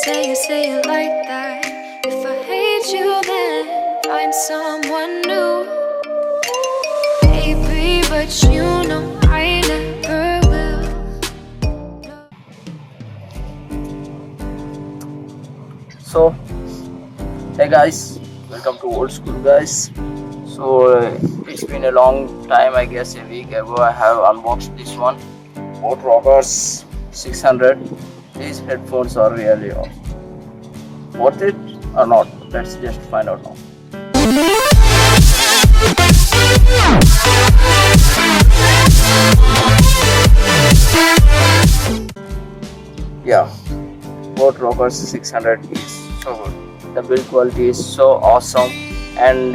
say it like that. If I hate you, then find someone new. Baby, but you know I never will. So, hey guys, welcome to Old School Guys. So, it's been a long time, I guess a week ago I have unboxed this one, Boat Rockerz 600. These headphones are really worth it or not? Let's just find out now. Yeah, Boat Rockerz 600 is so good. The build quality is so awesome, and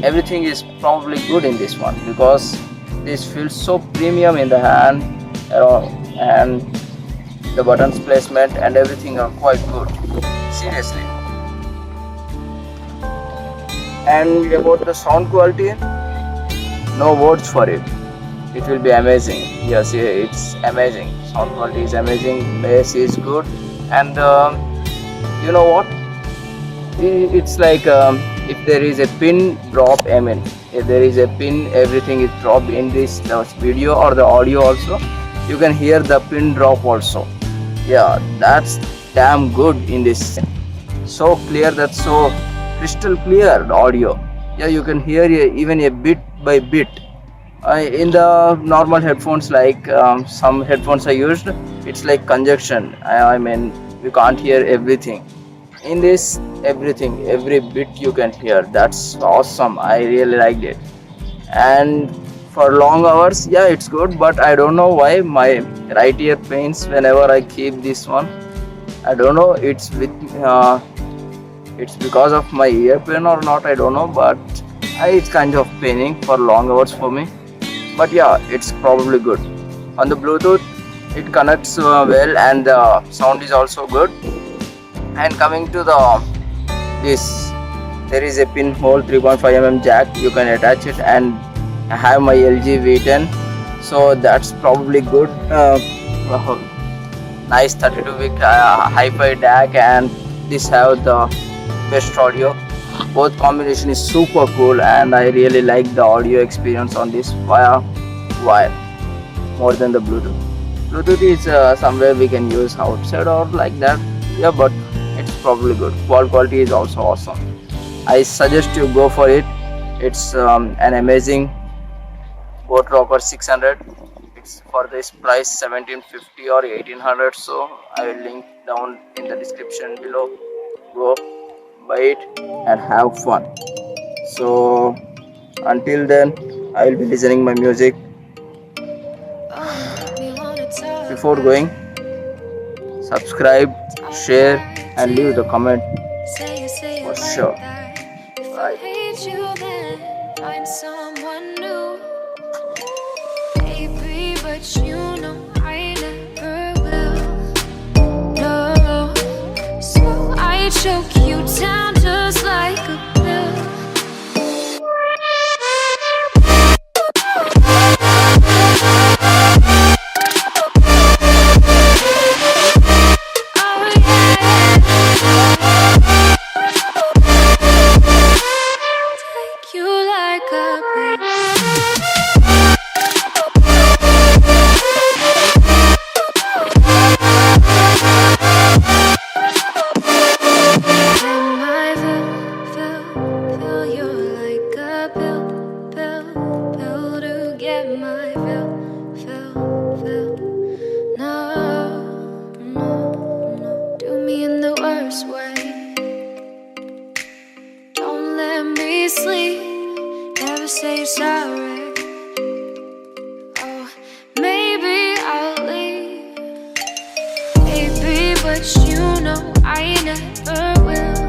everything is probably good in this one because this feels so premium in the hand, and the buttons placement and everything are quite good, seriously. And about the sound quality, no words for it. It will be amazing. Yes, it's amazing. Sound quality is amazing. Bass is good, and you know what? It's like if there is a pin drop. I mean, if there is a pin, everything is dropped in this video or the audio also. You can hear the pin drop also. Yeah, that's damn good in this. So clear, that's so crystal clear, the audio. Yeah, you can hear even a bit by bit. In the normal headphones, like some headphones I used, it's like conjunction. I mean, you can't hear everything. In this, everything, every bit you can hear. That's awesome. I really liked it. And for long hours, yeah, it's good, but I don't know why my right ear pains whenever I keep this one. I don't know it's because of my ear pain or not, I don't know, but it's kind of paining for long hours for me. But yeah, it's probably good. On the Bluetooth, it connects well, and the sound is also good. And coming to this, there is a pinhole 3.5mm jack. You can attach it, and I have my LG V10, so that's probably good. Nice 32-bit hi-fi DAC, and this have the best audio. Both combination is super cool, and I really like the audio experience on this via wire more than the Bluetooth. Bluetooth is somewhere we can use outside or like that. Yeah, but it's probably good. Call quality is also awesome. I suggest you go for it. It's an amazing Boat Rockerz 600. It's for this price 1750 or 1800, so I will link down in the description below. Go buy it and have fun. So until then, I will be listening my music. Before going, subscribe, share, and leave the comment for sure. Bye. Find someone new. Baby, but you know I never will. No, so I choke you down just like a pill. Take you like a pill. Don't let me sleep, never say sorry. Oh, maybe I'll leave, baby, but you know I never will.